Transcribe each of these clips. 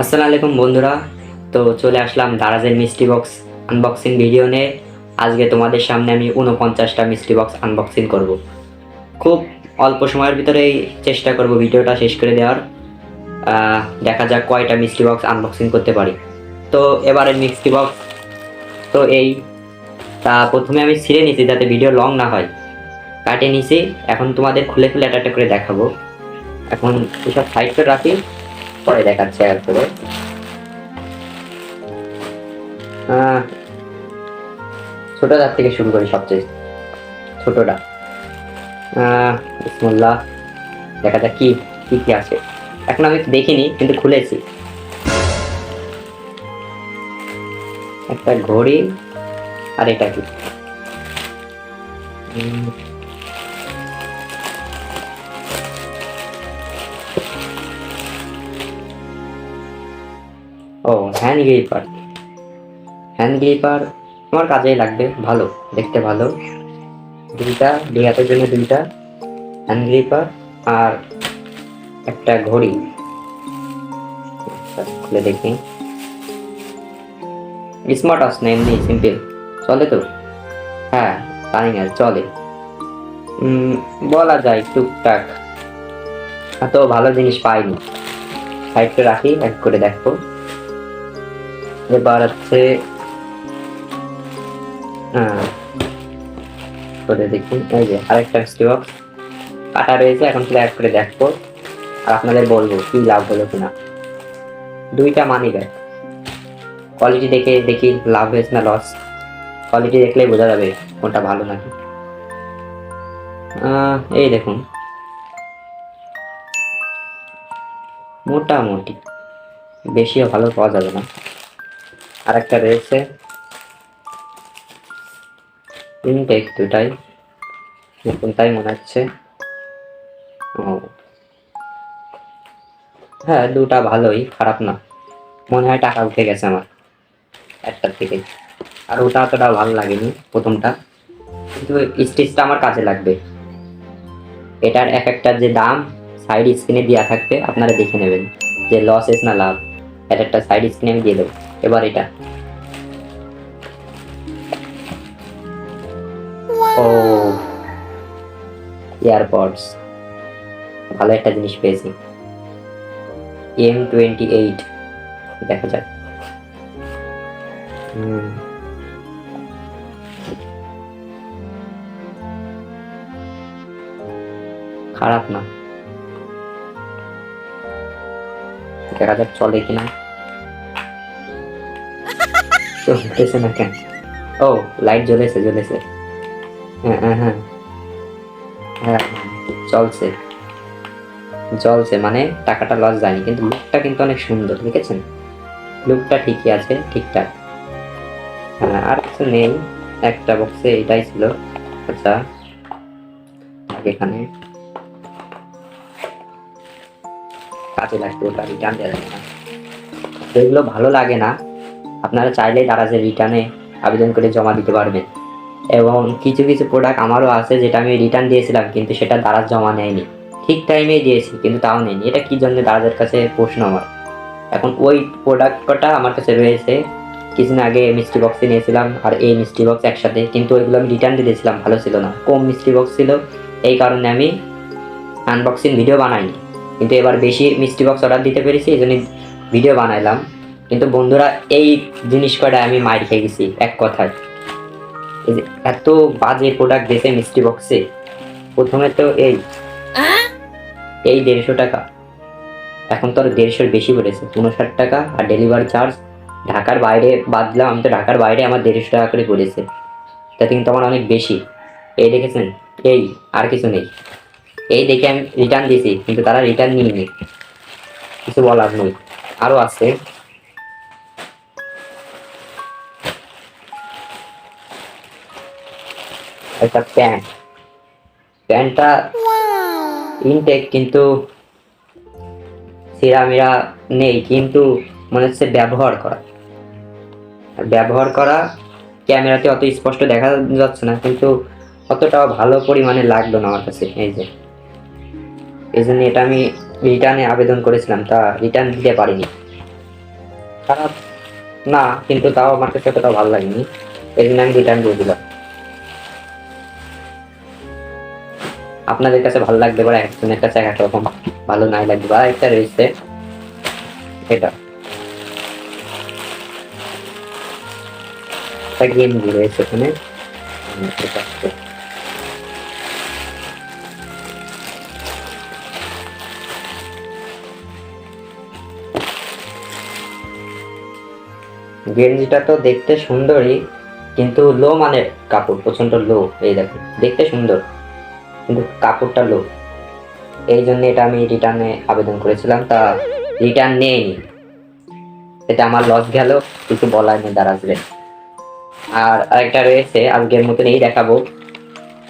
আসসালামু আলাইকুম বন্ধুরা। তো চলে আসলাম দারাজের মিস্ট্রি বক্স আনবক্সিং ভিডিও নিয়ে। আজকে তোমাদের সামনে আমি 49টা মিস্ট্রি বক্স আনবক্সিং করব। খুব অল্প সময়ের ভিতরেই চেষ্টা করব ভিডিওটা শেষ করে দেওয়ার। দেখা যাক কয়টা মিস্ট্রি বক্স আনবক্সিং করতে পারি। তো এবারের মিস্ট্রি বক্স তো এই প্রথমে আমি ছিঁড়ে নিছি যাতে ভিডিও লং না হয়, কাটে নিছি। এখন তোমাদের খুলে খুলে একটা করে দেখাবো। এখন এসব সাইড করে রাখি, পরে দেখাচ্ছি আর করে। ছোটটার থেকে শুরু করি, সবচেয়ে ছোটটা। বিসমিল্লাহ, দেখা যাক কি কি কি আছে। এখন আমি দেখিনি কিন্তু খুলেছি। একটা ঘড়ি, আর এটা কি? ও, হ্যান্ড গ্রিপার। হ্যান্ড গ্রিপার আমার কাজেই লাগবে, ভালো দেখতে, ভালো। দুই হাতের জন্য দুইটা হ্যান্ড গ্রিপার আর একটা ঘড়ি। খুলে দেখি। স্মার্ট ওয়াচ না এমনি সিম্পল চলে তো? হ্যাঁ, রানিং আছে, চলে বলা যায় টুকটাক। এত ভালো জিনিস পাইনি, সাইডে রাখি, এক করে দেখো। এবার হচ্ছে করে দেখি। এই যে আরেকটা বক্স কাটা রয়েছে, এখন এক করে দেখবো আর আপনাদের বলবো কি লাভ হলো কিনা। দুইটা মানি ব্যাগ, কোয়ালিটি দেখে দেখি লাভ হয়েছে না লস। কোয়ালিটি দেখলেই বোঝা যাবে কোনটা ভালো নাকি। এই দেখুন, মোটামুটি, বেশিও ভালো পাওয়া যাবে না। আর একটা রয়েছে ইনটেক, দুটাই কোনটাই মনে হচ্ছে। ও হ্যাঁ, দুটা ভালোই, খারাপ না। মনে হয় টাকা উঠে গেছে আমার একটার থেকে। আর ওটা অতটা ভালো লাগেনি প্রথমটা, কিন্তু স্টিচটা আমার কাজে লাগবে। এটার এক একটা যে দাম সাইড স্ক্রিনে দেওয়া থাকবে, আপনারা দেখে নেবেন যে লসেস না লাভ। এর একটা সাইড স্ক্রিনে আমি দিয়ে দেবো। এবার এটা, ও এয়ারপডস, ভালো একটা জিনিস পেয়েছি। M28, দেখা যাক। খারাপ না, দেখা যাক চলে কিনা। চলতেছে না কেন? ও, লাইট জ্বলেছে জ্বলেছে। হ্যাঁ হ্যাঁ হ্যাঁ হ্যাঁ, চলছে জ্বলছে, মানে টাকাটা লস যায়নি। কিন্তু লুকটা কিন্তু অনেক সুন্দর, দেখেছেন? লুকটা ঠিকই আছে, ঠিকঠাক। হ্যাঁ, আর কিছু নেই, একটা বক্সে এটাই ছিল। আচ্ছা, এখানে কাজে লাগবে, ওটা রিটার্ন দেওয়া যাবে না। যেগুলো ভালো লাগে না আপনারা চাইলেই দারাজে রিটার্নে আবেদন করে জমা দিতে পারবেন। এবং কিছু কিছু প্রোডাক্ট আমারও আছে যেটা আমি রিটার্ন দিয়েছিলাম, কিন্তু সেটা দারাজ জমা নেয়নি। ঠিক টাইমেই দিয়েছি কিন্তু তাও নেয়নি। এটা কি জন্য, দারাজের কাছে প্রশ্ন আমার। এখন ওই প্রোডাক্ট কটা আমার কাছে রয়েছে। কিছুদিন আগে মিস্ট্রি বক্সে নিয়েছিলাম আর এই মিস্ট্রি বক্স একসাথে, কিন্তু ওইগুলো আমি রিটার্ন দিয়ে দিয়েছিলাম, ভালো ছিল না, কম মিস্ট্রি বক্স ছিল। এই কারণে আমি আনবক্সিং ভিডিও বানাইনি। কিন্তু এবার বেশি মিস্ট্রি বক্স অর্ডার দিতে পেরেছি, এই জন্য ভিডিও বানাইলাম। কিন্তু বন্ধুরা, এই জিনিস কটা আমি মাইর খেয়ে গেছি এক কথায়। এত বাজে প্রোডাক্ট দিয়েছে মিস্ট্রি বক্সে। প্রথমে তো এই 150 টাকা, এখন তো আর 150-এর বেশি পড়েছে, 59 টাকা। আর ডেলিভারি চার্জ ঢাকার বাইরে বাদ দিলাম, আমি তো ঢাকার বাইরে আমার 150 টাকা করে পড়েছে। তাতে কিন্তু আমার অনেক বেশি। এই দেখেছেন, এই আর কিছু নেই। এই দেখে আমি রিটার্ন দিয়েছি, কিন্তু তারা রিটার্ন নিয়ে কিছু বলার নেই। আরও আছে, একটা প্যান্টটা ইনটেক, কিন্তু সিরামিরা নেই, কিন্তু মনে হচ্ছে ব্যবহার করা ক্যামেরাতে অত স্পষ্ট দেখা যাচ্ছে না, কিন্তু অতটাও ভালো পরিমাণে লাগলো না আমার কাছে। এই জন্য এটা আমি রিটার্নে আবেদন করেছিলাম, তা রিটার্ন দিতে পারিনি। খারাপ না, কিন্তু তাও আমার কাছে অতটা ভালো লাগেনি, এই জন্য আমি রিটার্ন দিয়ে দিলাম। আপনাদের কাছে ভালো লাগতে পারে, একজনের কাছে এক এক রকম, ভালো নাই লাগবে। বা একটা রয়েছে এটা একটা গেম রয়েছে এখানে, গেঞ্জিটা তো দেখতে সুন্দরই, কিন্তু লো মানের কাপড়, প্রচন্ড লো। এই দেখুন, দেখতে সুন্দর কিন্তু কাপড়টা লো, এই জন্য এটা আমি রিটার্নে আবেদন করেছিলাম, তা রিটার্ন নেইনি। এটা আমার লস গেল, কিছু বলার নেই দারাজরে। আর আরেকটা রয়েছে, আজকের মতন এই দেখাবো।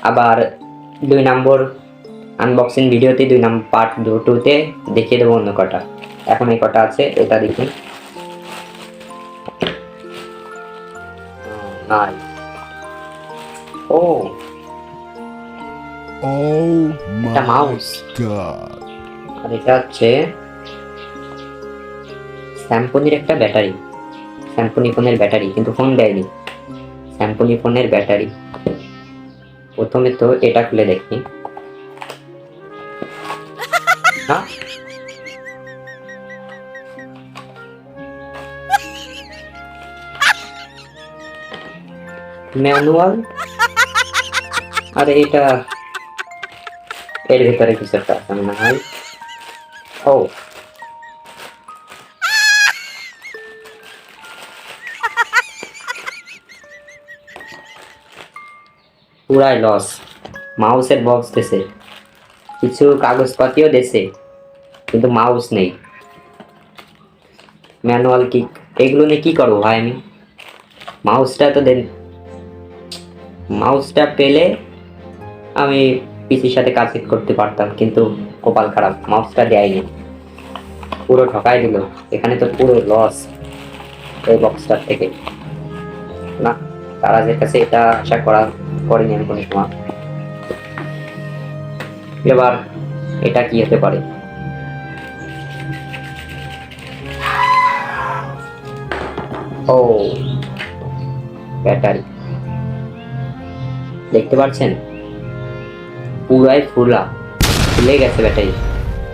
আবার 2 নম্বর আনবক্সিং ভিডিওতে 2 নম্বর পার্ট 2তে দেখিয়ে দেবো অন্য কটা। এখন এই কটা আছে, এটা দেখুন। নাই, ও এটা মাউস, আর এটা হচ্ছে স্যামসংয়ের একটা ব্যাটারি, স্যামসং ফোনের ব্যাটারি, কিন্তু ফোন দেয়নি, স্যামসং ফোনের ব্যাটারি। প্রথমে তো এটা খুলে দেখি, হ্যাঁ ম্যানুয়াল, আরে এটা এর ভিতরে কিছু একটা আছে মনে হয়। ও পুরাই লস, মাউসের বক্স দেছে, কিছু কাগজপাতিও দেছে, কিন্তু মাউস নেই, ম্যানুয়াল কি, এগুলো নিয়ে কি করবো ভাই আমি? মাউসটা তো দেন, মাউসটা পেলে আমি পিসির সাথে কাজ করতে পারতাম, কিন্তু কপাল খারাপ, মাউসটা দেয়নি, পুরো ঠকাই দিল। এখানে তো পুরো লস এই বক্সটার থেকে। না, তারা যে কাছে এটা আশা করিনি আমি কোনো সময়। এবার এটা কি হতে পারে? ও ব্যাটারি, দেখতে পাচ্ছেন পুরাই ফুলে গেছে ব্যাটারি,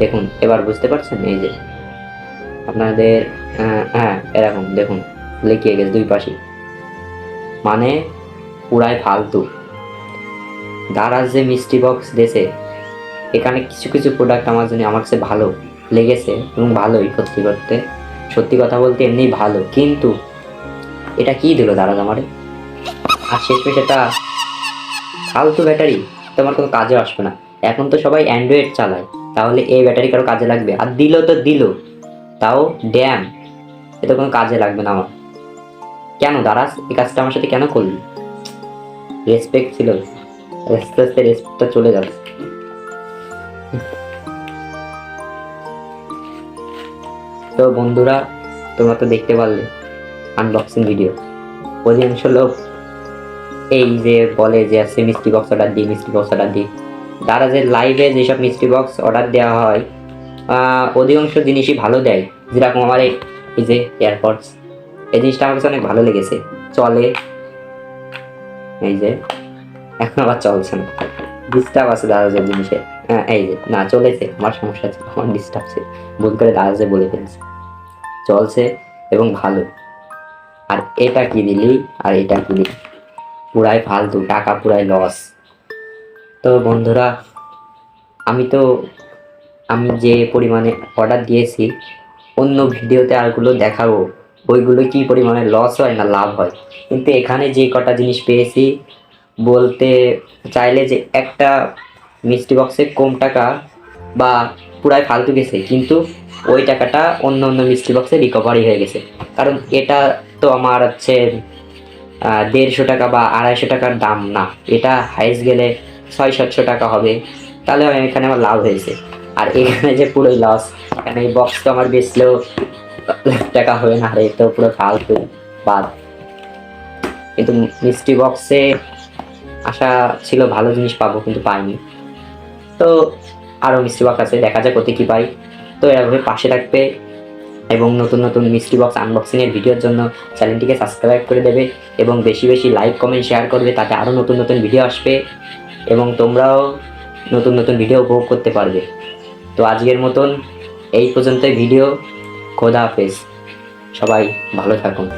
দেখুন এবার বুঝতে পারছেন? এই যে আপনাদের, হ্যাঁ এরকম দেখুন লেগে গেছে 2 পাশে, মানে পুরাই ফালতু। দারাজ যে মিস্ট্রি বক্স দেছে, এখানে কিছু কিছু প্রোডাক্ট আমার জন্য আমার কাছে ভালো লেগেছে, এবং ভালোই সত্যি করতে, সত্যি কথা বলতে এমনি ভালো, কিন্তু এটা কি দিল দারাজ আমারে? আর শেষমেশ এটা ফালতু ব্যাটারি, তোমার কোনো কাজে আসবে না। এখন তো সবাই অ্যান্ড্রয়েড চালায়, তাহলে এই ব্যাটারি কারো কাজে লাগবে? আর দিল তো দিল, তাও ড্যাম, এটা কোনো কাজে লাগবে না আমার। কেন দারাজ এই কাজটা আমার সাথে কেন করলি? রেসপেক্ট ছিল, আস্তে আস্তে রেসপেক্টটা চলে যাচ্ছে। তো বন্ধুরা, তোমরা তো দেখতে পারলে আনবক্সিং ভিডিও, অধিকাংশ লোক এই যে বলে যে আছে মিস্ট্রি বক্স অর্ডার দিই, মিস্ট্রি বক্স অর্ডার দিই। দারাজের লাইভে যেসব মিস্ট্রি বক্স অর্ডার দেওয়া হয়, অধিকাংশ জিনিসই ভালো দেয়, যেরকম আমার এই যে এয়ারপডস, এই জিনিসটা আমার কাছে অনেক ভালো লেগেছে, চলে। এই যে এখন আবার চলছে না, ডিস্টার্ব আছে দারাজের জিনিসে। হ্যাঁ এই যে না চলেছে, আমার সমস্যা ছিল, আমার ডিস্টার্ব ছিল, ভুল করে দারাজে বলে ফেলছে, চলছে এবং ভালো। আর এটা কি দিলি, আর এটা কি দিলি, পুরাই ফালতু, টাকা পুরাই লস। তো বন্ধুরা, আমি যে পরিমাণে অর্ডার দিয়েছি, অন্য ভিডিওতে আরগুলো দেখাবো ওইগুলো কি পরিমাণে লস হয় না লাভ হয়, কিন্তু এখানে যে কটা জিনিস পেয়েছি, বলতে চাইলে যে একটা মিষ্টি বক্সে কম টাকা বা পুরাই ফালতু গেছে, কিন্তু ওই টাকাটা অন্য অন্য মিষ্টি বক্সে রিকভারি হয়ে গেছে। কারণ এটা তো আমার হচ্ছে 150 টাকা বা 250 টাকার দাম না, এটা হাইস্ট গেলে 600-700 টাকা হবে, তাহলে এখানে আমার লাভ হয়েছে। আর এখানে যে পুরোই লস, এখানে এই বক্স তো আমার বেচলেও টাকা হবে না, রে তো পুরো ফালতু বাদ। কিন্তু মিষ্টি বক্সে আশা ছিল ভালো জিনিস পাবো, কিন্তু পাইনি। তো আরও মিষ্টি বক্স আছে, দেখা যাক ওতে কি পাই। তো এভাবে পাশে থাকবে, এবং নতুন নতুন মিস্ট্রি বক্স আনবক্সিংয়ের ভিডিওর জন্য চ্যানেলটিকে সাবস্ক্রাইব করে দেবে এবং বেশি বেশি লাইক কমেন্ট শেয়ার করবে, তাতে আরও নতুন নতুন ভিডিও আসবে এবং তোমরাও নতুন নতুন ভিডিও উপভোগ করতে পারবে। তো আজকের মতন এই পর্যন্তই ভিডিও। খোদা হাফেজ, সবাই ভালো থাকুন।